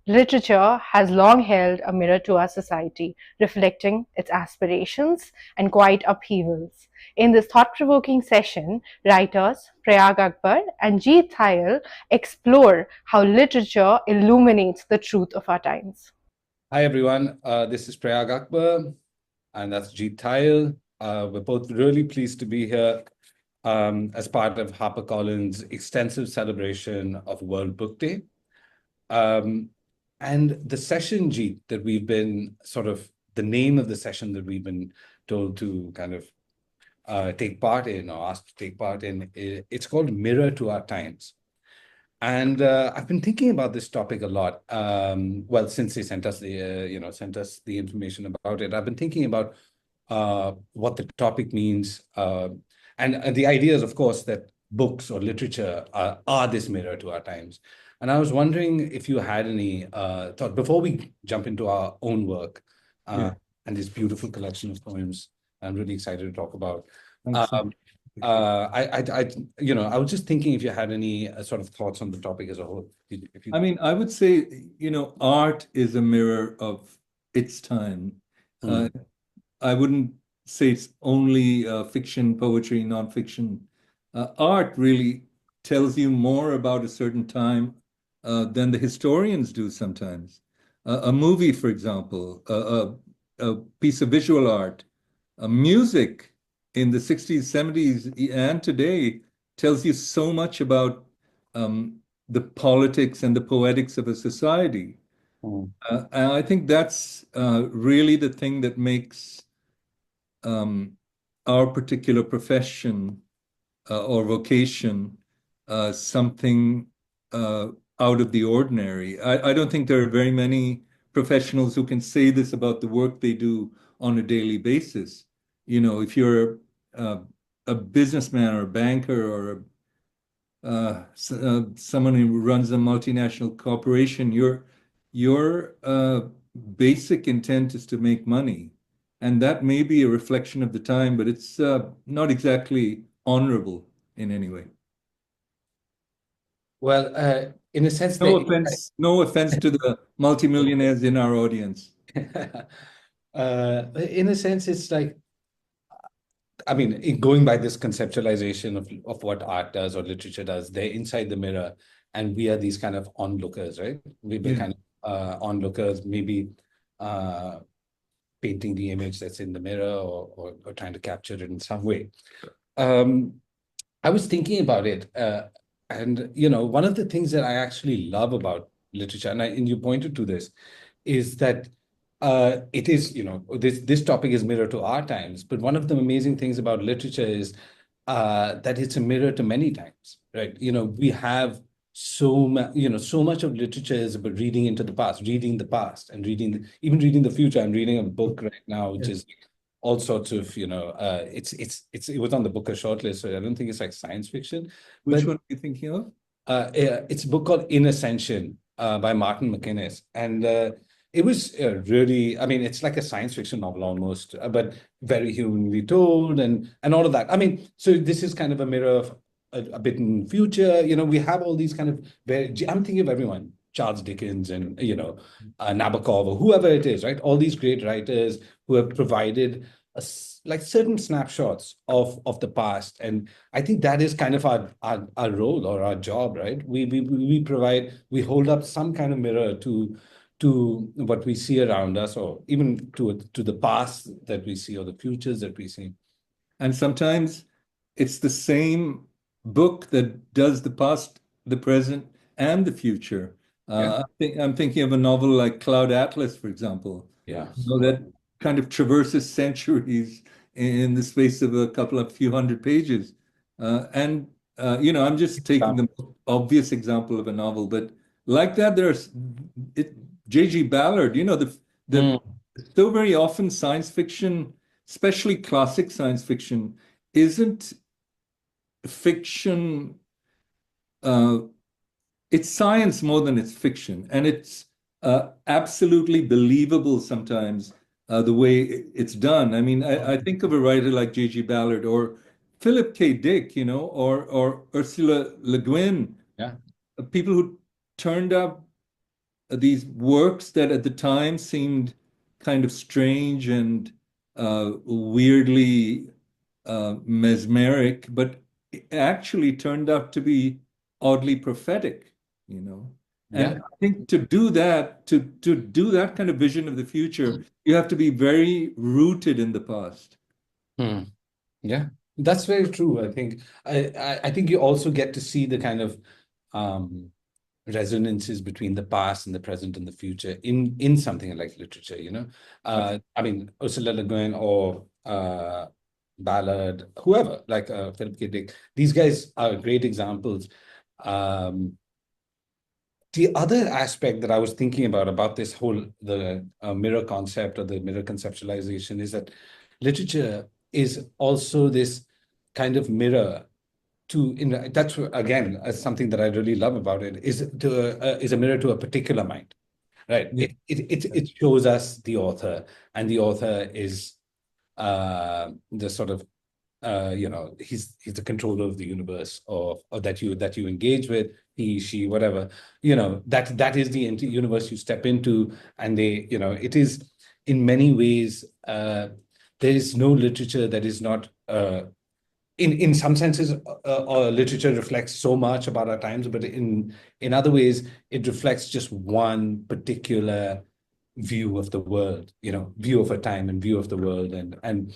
Literature has long held a mirror to our society, reflecting its aspirations and quiet upheavals. In this thought-provoking session, writers Prayaag Akbar and Jeet Thayil explore how literature illuminates the truth of our times. Hi, everyone. This is Prayaag Akbar, and that's Jeet Thayil. We're both really pleased to be here as part of HarperCollins' extensive celebration of World Book Day. And the session, Jeet, that we've been the name of the session that we've been told to kind of take part in or asked to take part in, it's called Mirror to Our Times. And I've been thinking about this topic a lot. Well, since they sent us the information about it, I've been thinking about what the topic means, and the idea is, of course, that books or literature are this mirror to our times. And I was wondering if you had any thought before we jump into our own work and this beautiful collection of poems. I'm really excited to talk about. I was just thinking if you had any sort of thoughts on the topic as a whole. I mean, I would say, art is a mirror of its time. I wouldn't say it's only fiction, poetry, nonfiction. Art really tells you more about a certain time than the historians do sometimes. A movie, for example, a piece of visual art, music in the 60s, 70s, and today tells you so much about the politics and the poetics of a society. And I think that's really the thing that makes our particular profession or vocation something out of the ordinary. I don't think there are very many professionals who can say this about the work they do on a daily basis. If you're a businessman or a banker or someone who runs a multinational corporation, your basic intent is to make money. And that may be a reflection of the time, but it's not exactly honorable in any way. Well, in a sense, no offense to the multimillionaires in our audience. In a sense, it's like, I mean, going by this conceptualization of what art does or literature does, they're inside the mirror, and we are these kind of onlookers, right? We're kind of onlookers, maybe painting the image that's in the mirror or trying to capture it in some way. I was thinking about it, and one of the things that I actually love about literature, and you pointed to this, is that it is, this topic is mirror to our times, but one of the amazing things about literature is that it's a mirror to many times, right? We have so much of literature is about reading into the past, reading the past, and even reading the future. I'm reading a book right now, which is all sorts of, it was on the Booker shortlist, so I don't think it's like science fiction. Which one are you thinking of? It's a book called In Ascension by Martin McInnes, and it was really, I mean, it's like a science fiction novel almost, but very humanly told and all of that. I mean, so this is kind of a mirror of a bit in future. We have all these kind of I'm thinking of everyone, Charles Dickens and, Nabokov or whoever it is, right? All these great writers who have provided like certain snapshots of the past. And I think that is kind of our role or our job, right? We hold up some kind of mirror to what we see around us, or even to the past that we see or the futures that we see. And sometimes it's the same book that does the past, the present, and the future. I'm thinking of a novel like Cloud Atlas, for example. That kind of traverses centuries in the space of a few hundred pages. I'm just taking the obvious example of a novel, but like that, there's J.G. Ballard, so very often science fiction, especially classic science fiction, isn't fiction. It's science more than it's fiction, and it's absolutely believable sometimes the way it's done. I mean, I think of a writer like J.G. Ballard or Philip K. Dick, or Ursula Le Guin. Yeah, people who turned out these works that at the time seemed kind of strange and weirdly mesmeric, but it actually turned out to be oddly prophetic, you know. And Yeah. I think to do that, to do that kind of vision of the future, you have to be very rooted in the past. Hmm. Yeah, that's very true. I think I think you also get to see the kind of um, resonances between the past and the present and the future in something like literature, you know. I mean, Ursula Le Guin or Ballard, whoever, like Philip K. Dick, these guys are great examples. Um, the other aspect that I was thinking about this whole the mirror concept or the mirror conceptualization is that literature is also this kind of mirror to that's again something that I really love about it is a mirror to a particular mind, right? Yeah. It shows us the author, and the author is the sort of he's the controller of the universe or that you engage with, he, she, whatever, that is the universe you step into. And it is in many ways, there is no literature that is not in some senses, literature reflects so much about our times, but in other ways, it reflects just one particular view of the world, view of a time and view of the world. And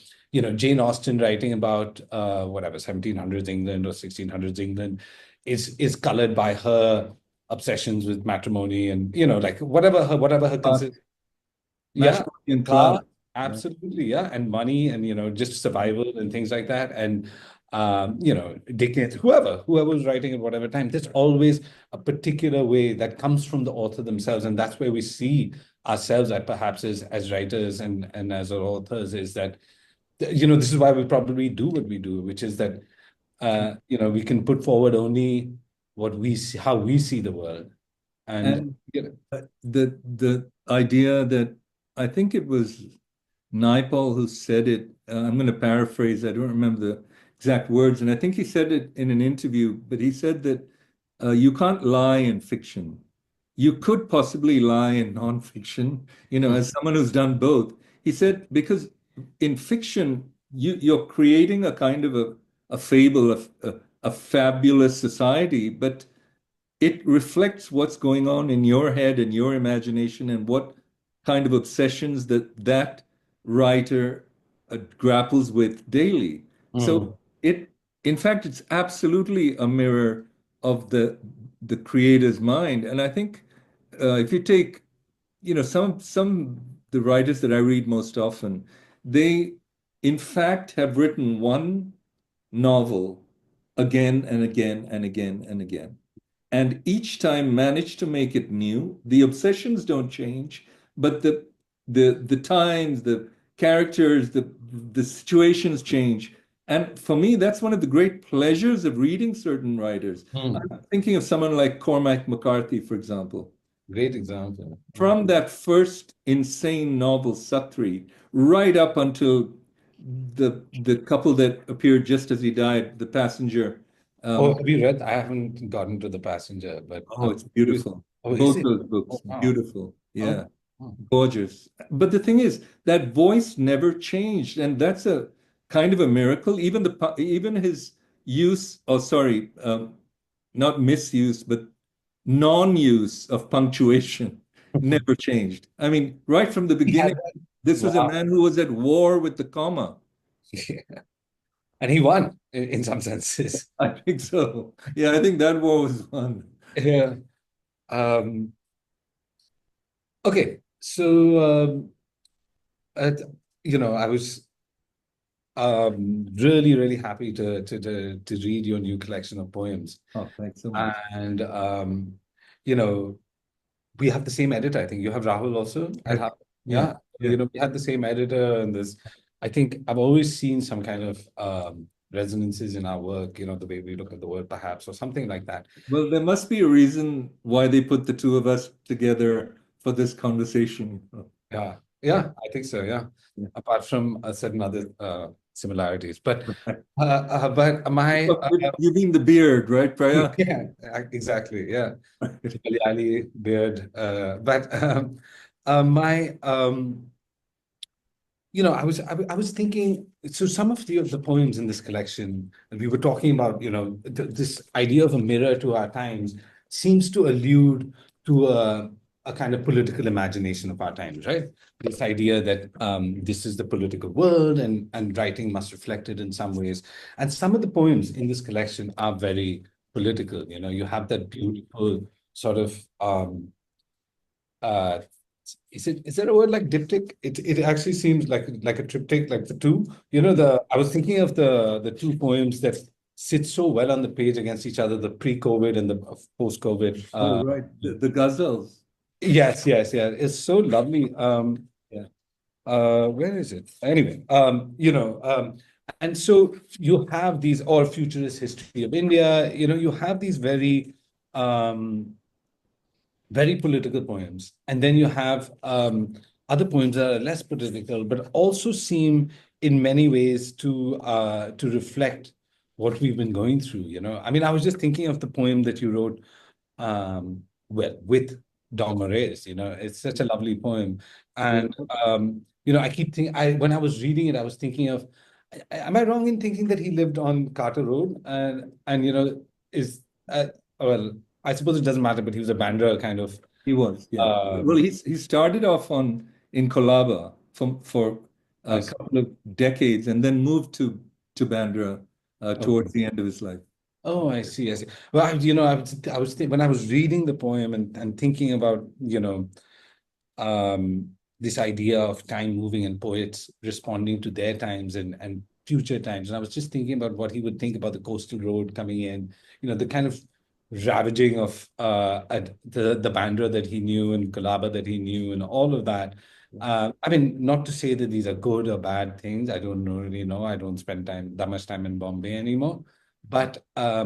Jane Austen writing about whatever 1700s England or 1600s England is colored by her obsessions with matrimony and like whatever her consider. Yeah, Matrimony and class, class. Yeah. absolutely, yeah, and money, and just survival and things like that. And Dickens, whoever was writing at whatever time, there's always a particular way that comes from the author themselves, and that's where we see ourselves at perhaps as writers and as authors, is that this is why we probably do what we do, which is that we can put forward only what we see, how we see the world, and And the idea that I think it was Naipaul who said it. I'm going to paraphrase. I don't remember the exact words, and I think he said it in an interview. But he said that you can't lie in fiction. You could possibly lie in nonfiction. As someone who's done both, he said, because in fiction you're creating a kind of a fable of a fabulous society, but it reflects what's going on in your head and your imagination and what kind of obsessions that writer grapples with daily. So in fact, it's absolutely a mirror of the creator's mind. And I think if you take, some the writers that I read most often, they in fact have written one novel again and again and again and again, and each time manage to make it new. The obsessions don't change, but the times, the characters, the situations change. And for me, that's one of the great pleasures of reading certain writers. Mm. I'm thinking of someone like Cormac McCarthy, for example. Great example. From that first insane novel, Satri, right up until the couple that appeared just as he died, The Passenger. Oh, have you read? I haven't gotten to The Passenger, but Oh, it's beautiful. oh, is Both it? those books, Oh, wow. beautiful. Oh, Yeah, oh. gorgeous. But the thing is, that voice never changed, and that's a kind of a miracle. Even his use, oh, sorry, not misuse, but non-use of punctuation never changed. I mean, right from the He had beginning, that. this was a Wow. man who was at war with the comma. And he won in some senses. I think so. Yeah, I think that war was won. Yeah. Okay. So, uh, I was really, really happy to read your new collection of poems. Oh, thanks so much. And, you know, we have the same editor. I think you have Rahul also at Harper. Yeah, Yeah. yeah. We had the same editor, and this, I think I've always seen some kind of resonances in our work, the way we look at the world, perhaps, or something like that. Well, there must be a reason why they put the two of us together for this conversation. Yeah. Yeah, I think so. Yeah, Yeah. apart from certain other similarities, but my You mean the beard, right, Praya? yeah, exactly. Yeah, Malayali beard. My I was thinking. So some of the poems in this collection, and we were talking about, this idea of a mirror to our times seems to allude to a kind of political imagination of our times, right? This idea that this is the political world, and writing must reflect it in some ways. And some of the poems in this collection are very political. You have that beautiful sort of uh, is there a word like diptych? It actually seems like a triptych, like the two. I was thinking of the two poems that sit so well on the page against each other, the pre-COVID and the post-COVID. Oh, right. The ghazals. Yes, yes, yeah. It's so lovely. Yeah. Where is it? Anyway, and so you have these, or futurist history of India, you have these very political poems. And then you have other poems that are less political, but also seem in many ways to reflect what we've been going through. I mean, I was just thinking of the poem that you wrote, with Don Moraes. It's such a lovely poem. And I keep thinking, when I was reading it, I was thinking of, am I wrong in thinking that he lived on Carter Road? And is well, I suppose it doesn't matter, but he was a Bandra kind of. He was, yeah. Um, Well, he started off in Colaba for I a see. couple of decades and then moved to Bandra Okay. towards the end of his life. Oh, I see. I see. Well, when I was reading the poem and thinking about, this idea of time moving and poets responding to their times and future times. And I was just thinking about what he would think about the coastal road coming in, the kind of ravaging of the Bandra that he knew and Colaba that he knew and all of that. I mean, not to say that these are good or bad things. I don't really know. I don't spend that much time in Bombay anymore. But I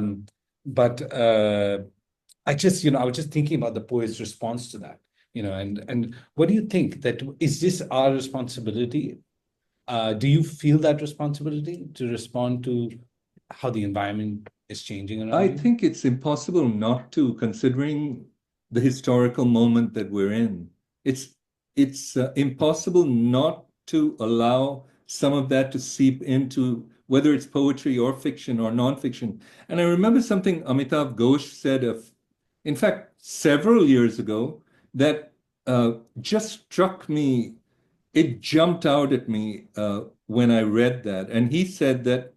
was just thinking about the poet's response to that, and what do you think, that is this our responsibility? Do you feel that responsibility to respond to how the environment is changing I around you? think it's impossible not to, considering the historical moment that we're in. It's impossible not to allow some of that to seep into whether it's poetry or fiction or nonfiction. And I remember something Amitav Ghosh said in fact, several years ago that just struck me. It jumped out at me when I read that. And he said that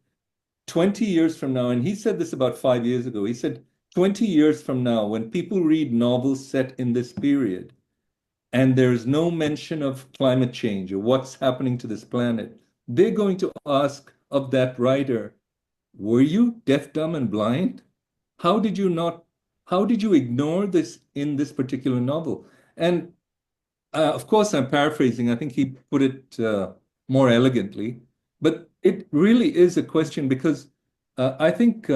20 years from now, and he said this about 5 years ago, he said, 20 years from now, when people read novels set in this period, and there's no mention of climate change or what's happening to this planet, they're going to ask of that writer, were you deaf, dumb, and blind? How did you not, how did you ignore this in this particular novel? And of course, I'm paraphrasing. I think he put it more elegantly, but it really is a question because I think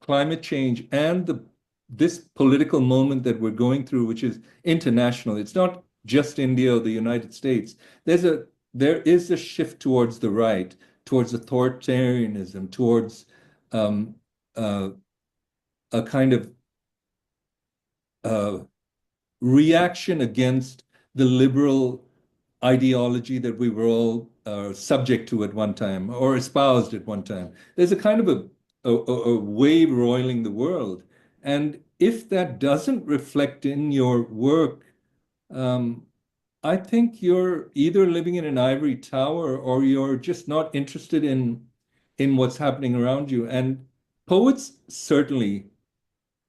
climate change and this political moment that we're going through, which is international, it's not just India or the United States. There is a shift towards the right, towards authoritarianism, towards um, uh, a kind of uh, reaction against the liberal ideology that we were all subject to at one time or espoused at one time. There's a kind of a wave roiling the world. And if that doesn't reflect in your work, um, I think you're either living in an ivory tower or you're just not interested in what's happening around you. And poets certainly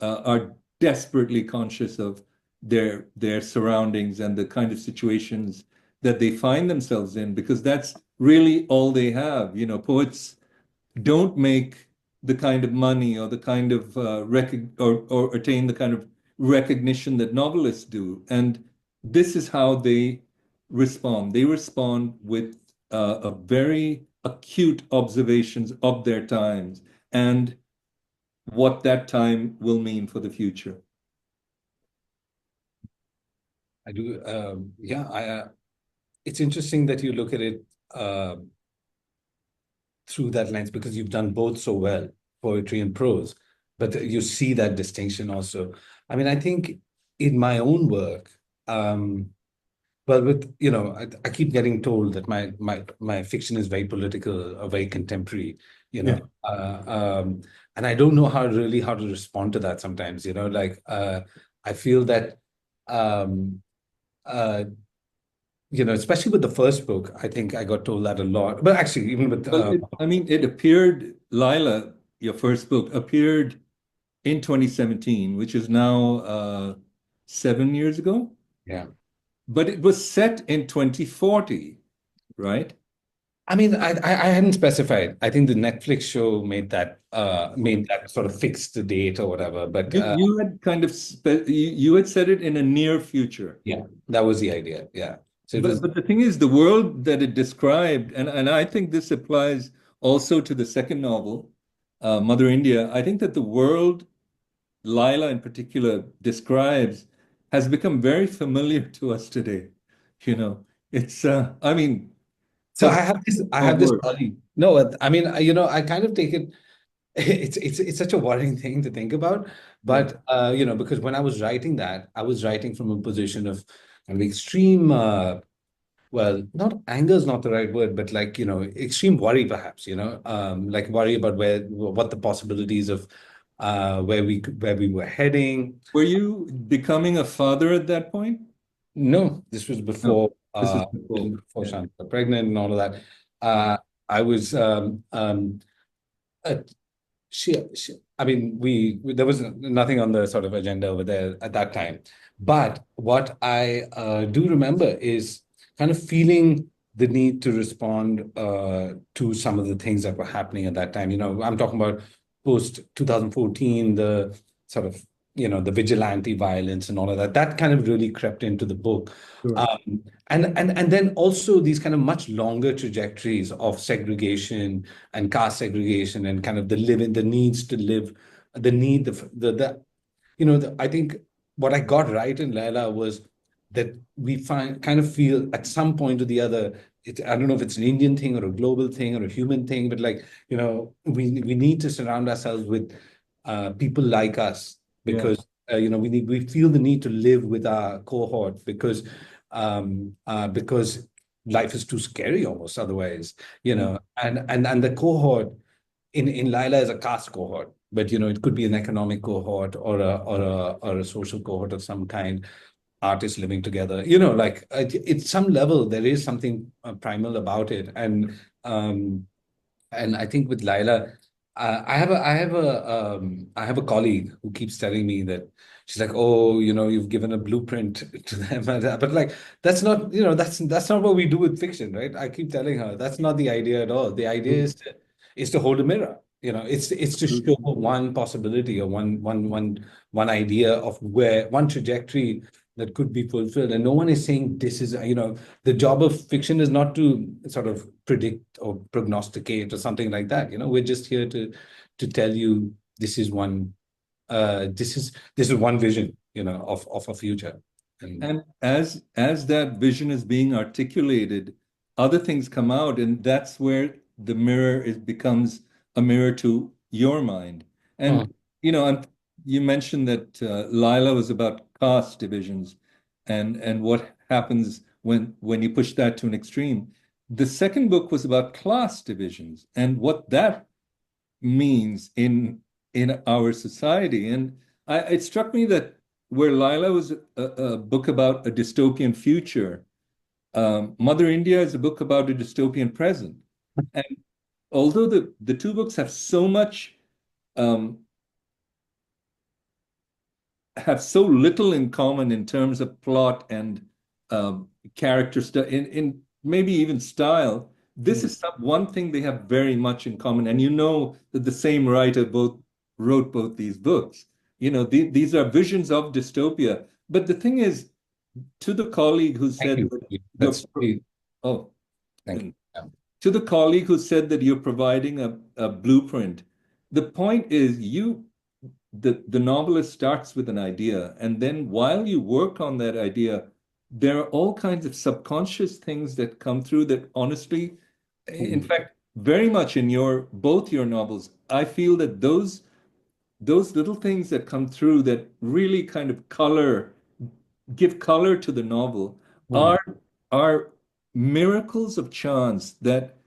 are desperately conscious of their surroundings and the kind of situations that they find themselves in, because that's really all they have. Poets don't make the kind of money or the kind of or attain the kind of recognition that novelists do. And this is how they respond. They respond with a very acute observations of their times and what that time will mean for the future. I do. Yeah, it's interesting that you look at it through that lens because you've done both so well, poetry and prose, but you see that distinction also. I mean, I think in my own work, well, with I keep getting told that my fiction is very political or very contemporary, Yeah. and I don't know how to respond to that sometimes. I feel that um, uh, especially with the first book, I think I got told that a lot. But actually, even with Well, I mean, it appeared, Lila, your first book, appeared in 2017, which is now 7 years ago. yeah. But it was set in 2040, right? I mean, I hadn't specified. I think the Netflix show made that sort of fixed the date or whatever. But You had kind of you had said it in a near future. yeah, that was the idea. Yeah. So it was But the thing is, the world that it described, and I think this applies also to the second novel, Mother India. I think that the world Lila in particular describes has become very familiar to us today. You know, it's I mean, so for I of have this work. worry. No, I mean, I kind of take it. It's such a worrying thing to think about, Yeah. but because when I was writing that, I was writing from a position of kind of extreme. Well, not anger is not the right word, but like, extreme worry, perhaps, like worry about what the possibilities of where we were heading. Were you becoming a father at that point? No, this was No, before, this is before. Yeah. Shant got pregnant and all of that. Yeah. I was, uh, I mean, there was nothing on the sort of agenda over there at that time. But what I do remember is kind of feeling the need to respond to some of the things that were happening at that time. I'm talking about post 2014, the sort of, the vigilante violence and all of that. That kind of really crept into the book. Sure. And then also these kind of much longer trajectories of segregation and caste segregation and kind of the needs to live, the need, I think what I got right in Laila was that we kind of feel at some point or the other, I don't know if it's an Indian thing or a global thing or a human thing, but like, we need to surround ourselves with people like us Yeah. because, we feel the need to live with our cohort because life is too scary almost otherwise, Yeah. and the cohort in Lila is a caste cohort, but it could be an economic cohort or a social cohort of some kind, artists living together. Like at some level there is something primal about it, and I think with Laila, I have a colleague who keeps telling me that she's like, oh, you've given a blueprint to them, but like that's not what we do with fiction, right? I keep telling her that's not the idea at all. The idea is to hold a mirror. It's to show one possibility or one idea of where one trajectory that could be fulfilled, and no one is saying this is the job of fiction is not to sort of predict or prognosticate or something like that. We're just here to tell you this is one vision, of a future. And as that vision is being articulated, other things come out, and that's where the mirror becomes a mirror to your mind. Mm. And you mentioned that Lila was about caste divisions, and what happens when you push that to an extreme. The second book was about class divisions and what that means in our society. And it struck me that where Lila was a book about a dystopian future, Mother India is a book about a dystopian present. And although the two books have have so little in common in terms of plot and character stuff, in maybe even style, this is one thing they have very much in common. And that the same writer wrote both these books. These are visions of dystopia. But the thing is, to the colleague who Thank said you. that That's oh, Thank you. Yeah. to the colleague who said that you're providing a blueprint, the point is the novelist starts with an idea, and then while you work on that idea, there are all kinds of subconscious things that come through that honestly, in fact, very much in both your novels, I feel that those little things that come through that really kind of give color to the novel Mm. are miracles of chance that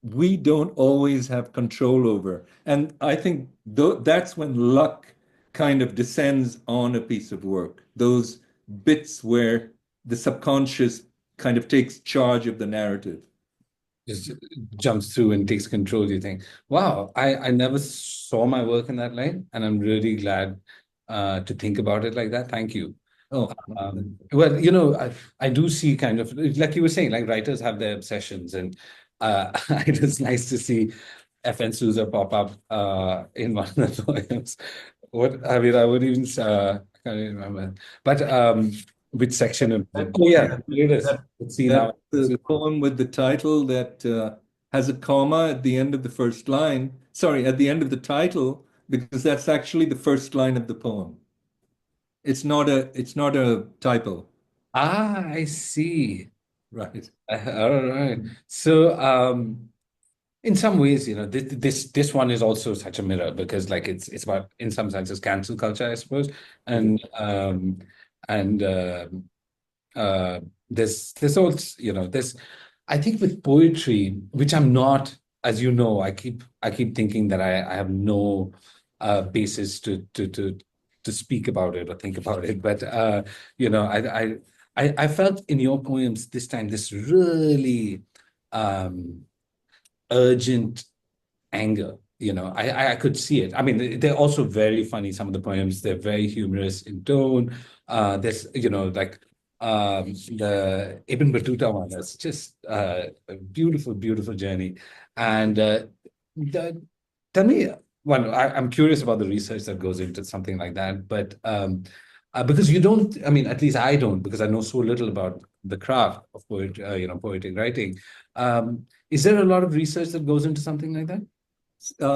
we don't always have control over. And I think that's when luck kind of descends on a piece of work, those bits where the subconscious kind of takes charge of the narrative. Just jumps through and takes control. You think, wow, I never saw my work in that light, and I'm really glad to think about it like that. Thank you. Oh, Well, I do see kind of like you were saying, like writers have their obsessions, and it is nice to see FN Souza pop up in one of the poems. What I mean, I would even I can't even remember, but which section of it? Oh yeah, here it is. Let's see that's now. the poem with the title that has a comma at the end of the first line. Sorry, at the end of the title, because that's actually the first line of the poem. It's not a typo. Ah, I see. Right. All right. So, in some ways, this one is also such a mirror because, like, it's about, in some senses, cancel culture, I suppose, and there's also, there's, I think with poetry, which I'm not, as you know, I keep thinking that I have no basis to speak about it or think about it, but I felt in your poems this time this really um urgent anger. I could see it. I mean, they're also very funny, some of the poems. They're very humorous in tone. There's, like the Ibn Battuta one. That's just a beautiful, beautiful journey. And the, tell me, well, I'm curious about the research that goes into something like that. But because you don't, I mean, at least I don't, because I know so little about the craft of poetic writing. Is there a lot of research that goes into something like that?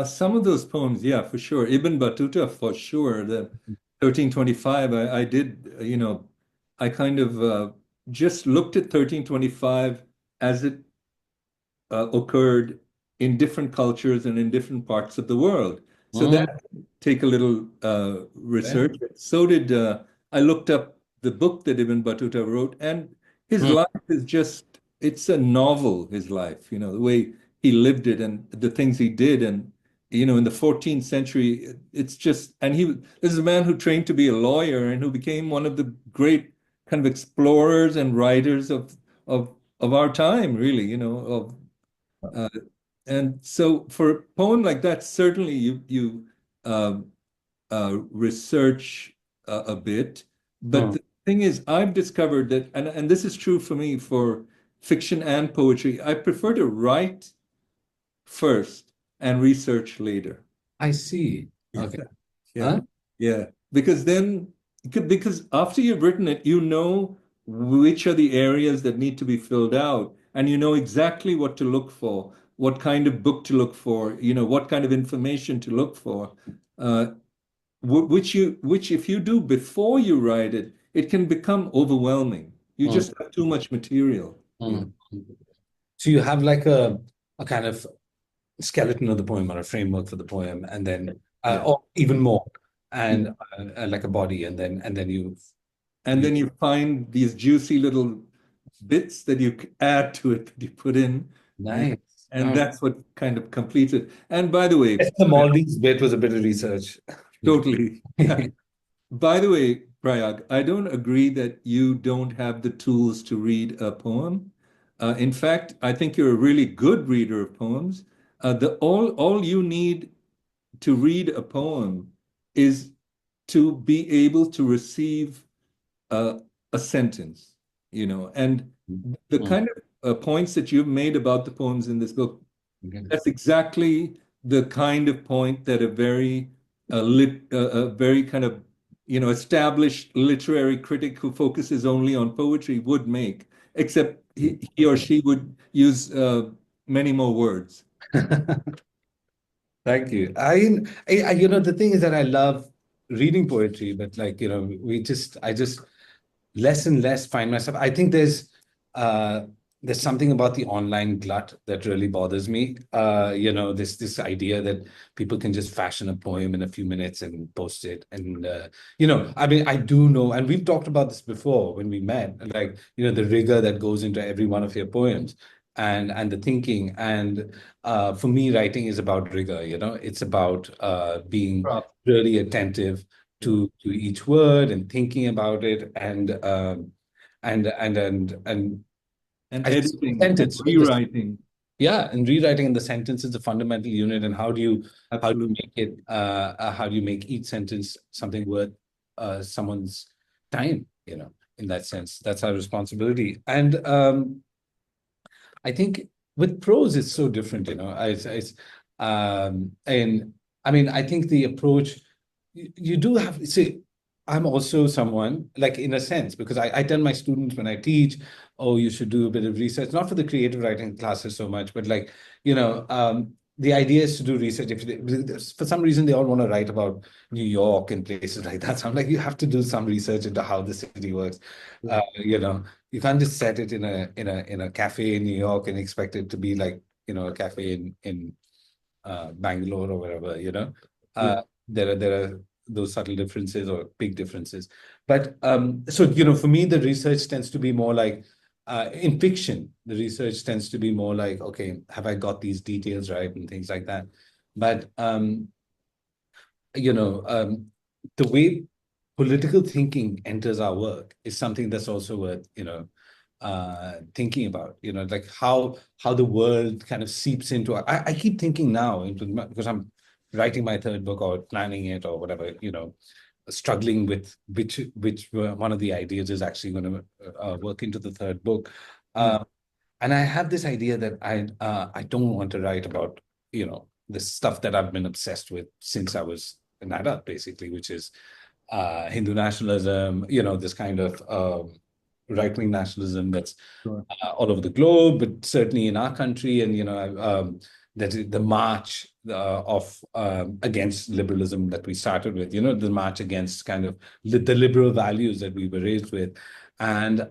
Some of those poems, yeah, for sure. Ibn Battuta, for sure. The 1325, I did, I kind of just looked at 1325 as it occurred in different cultures and in different parts of the world. So Mm, that take a little yeah. research. So did I looked up the book that Ibn Battuta wrote, and his Mm, life is just, it's a novel, his life, the way he lived it and the things he did. And, in the 14th century, it's just, and this is a man who trained to be a lawyer and who became one of the great kind of explorers and writers of our time, really, uh, and so for a poem like that, certainly you research a bit. But mm. the thing is, I've discovered that, and this is true for me for fiction and poetry, I prefer to write first and research later. I see. Okay. Yeah, Huh? yeah. Because after you've written it, you know which are the areas that need to be filled out, and you know exactly what to look for, what kind of book to look for, what kind of information to look for. Uh, which if you do before you write it, it can become overwhelming. You Mm, just have too much material. mm. So you have like a kind of skeleton of the poem or a framework for the poem, and then Yeah. or even more, and like a body, and then And you then you find these juicy little bits that you add to it, that you put in, and, nice. and that's what kind of completes it. And by the way, The Maldives bit was a bit of research. totally. By the way, Prayag, I don't agree that you don't have the tools to read a poem. In fact, I think you're a really good reader of poems. All you need to read a poem is to be able to receive uh, a sentence, and the Mm, kind of points that you've made about the poems in this book, okay. that's exactly the kind of point that a very kind of established literary critic who focuses only on poetry would make, except he or she would use many more words. Thank you. The thing is that I love reading poetry, but like, I just less and less find myself. I think there's something about the online glut that really bothers me. This idea that people can just fashion a poem in a few minutes and post it. And I mean, I do know, and we've talked about this before when we met, like, the rigor that goes into every one of your poems and the thinking. And for me, writing is about rigor, it's about being Prop. really attentive to each word and thinking about it and And I just editing and sentence, right? rewriting. Yeah, and rewriting, and the sentence is a fundamental unit. And how do you Absolutely. make it how do you make each sentence something worth someone's time, in that sense. That's our responsibility. And I think with prose, it's so different, and I mean, I think the approach you do have, see, I'm also someone, like, in a sense, because I tell my students when I teach, oh, you should do a bit of research, not for the creative writing classes so much, but like, the idea is to do research. For some reason, they all want to write about New York and places like that. So I'm like, you have to do some research into how the city works. You can't just set it in a cafe in New York and expect it to be like, a cafe in Bangalore or wherever, Yeah. There are those subtle differences or big differences. But so, for me, the research tends to be more like in fiction, the research tends to be more like, okay, have I got these details right and things like that. But the way political thinking enters our work is something that's also worth, thinking about, like how the world kind of seeps into I keep thinking now because I'm writing my third book or planning it or whatever, struggling with which one of the ideas is actually going to work into the third book. Yeah. And I have this idea that I don't want to write about, the stuff that I've been obsessed with since I was an adult, basically, which is Hindu nationalism, this kind of right-wing nationalism that's Sure. all over the globe, but certainly in our country. And that the march of against liberalism that we started with, the march against kind of the liberal values that we were raised with, and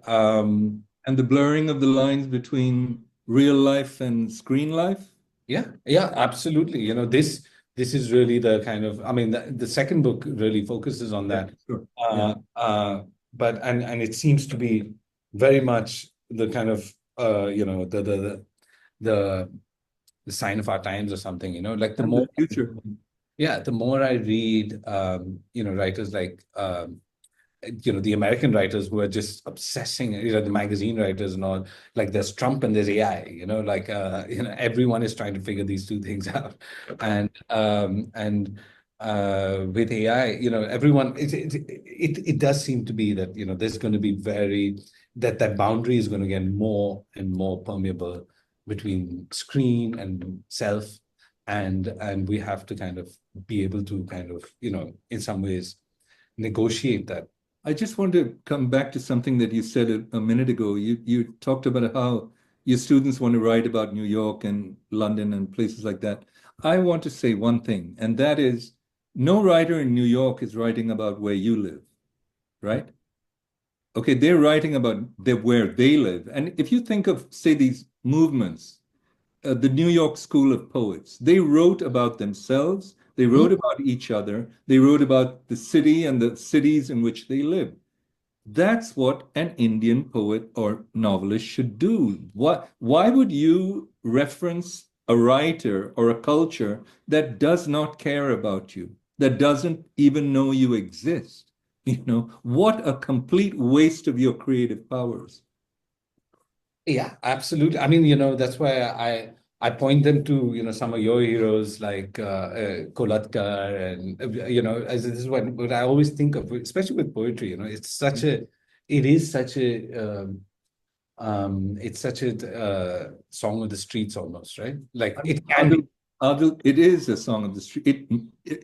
And the blurring of the lines between real life and screen life. yeah, absolutely. This is really the kind of, I mean, the second book really focuses on Yeah, that. sure. Yeah. But and it seems to be very much the kind of the the sign of our times or something, like And the future. the more I read writers like the American writers who are just obsessing, the magazine writers and all, like there's Trump and there's AI, like everyone is trying to figure these two things out. And with AI, everyone, it does seem to be that, there's going to be that boundary is going to get more and more permeable between screen and self. And we have to kind of be able to kind of, in some ways negotiate that. I just want to come back to something that you said a minute ago. You talked about how your students want to write about New York and London and places like that. I want to say one thing, and that is no writer in New York is writing about where you live, right? Okay, they're writing about where they live. And if you think of, say, these movements, the New York School of Poets. They wrote about themselves, they wrote about each other, they wrote about the city and the cities in which they live. That's what an Indian poet or novelist should do. Why would you reference a writer or a culture that does not care about you, that doesn't even know you exist? What a complete waste of your creative powers. Yeah, absolutely. I mean, that's why I point them to, some of your heroes like Kolatkar and, as this is what I always think of, especially with poetry, it's such a song of the streets almost, right? Like it can be. It is a song of the street.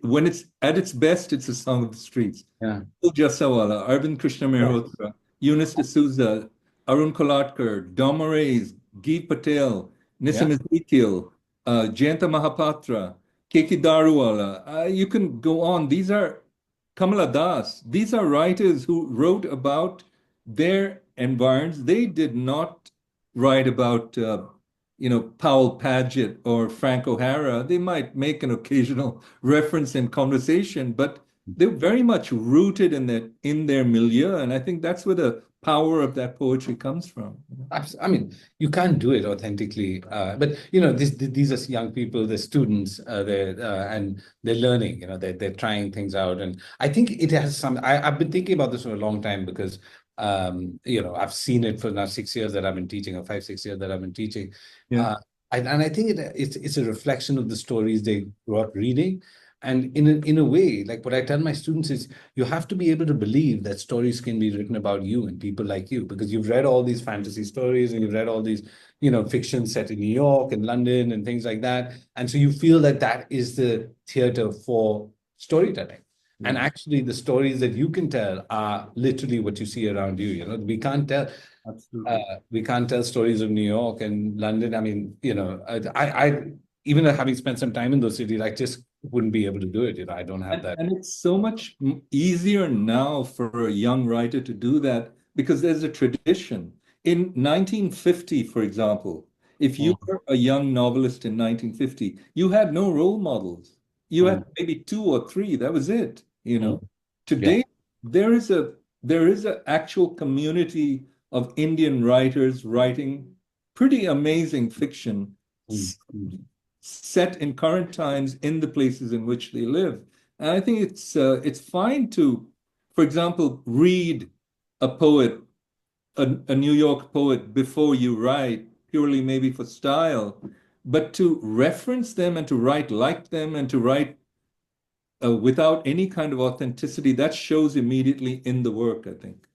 When it's at its best, it's a song of the streets. Yeah. Jasawala, Arvind Krishna Mehrotra, Eunice D'Souza, Arun Kolatkar, Dom Moraes, Guy Patel, Nissim Ezekiel, Jayanta Mahapatra, Keki Daruwala. You can go on. These are Kamala Das. These are writers who wrote about their environs. They did not write about, Powell Paget or Frank O'Hara. They might make an occasional reference in conversation, but they're very much rooted in their milieu, and I think that's where the power of that poetry comes from. I mean, you can't do it authentically, but these are young people, they're students, and they're learning. They're trying things out, and I think it has some. I've been thinking about this for a long time because I've seen it for now 6 years that I've been teaching, or 5, 6 years that I've been teaching. Yeah. And I think it's a reflection of the stories they grew up reading. And in a way, like what I tell my students is you have to be able to believe that stories can be written about you and people like you, because you've read all these fantasy stories and you've read all these, fiction set in New York and London and things like that. And so you feel that that is the theater for storytelling. And actually, the stories that you can tell are literally what you see around you. We can't tell. Absolutely. We can't tell stories of New York and London. I mean, I even having spent some time in those cities, I just wouldn't be able to do it. I don't have that. And it's so much easier now for a young writer to do that because there's a tradition. In 1950, for example, if you were a young novelist in 1950, you had no role models. You had maybe 2 or 3. That was it. Today, there is a actual community of Indian writers writing pretty amazing fiction set in current times in the places in which they live. And I think it's fine to, for example, read a poet, a New York poet before you write, purely maybe for style, but to reference them and to write like them and to write without any kind of authenticity, that shows immediately in the work, I think.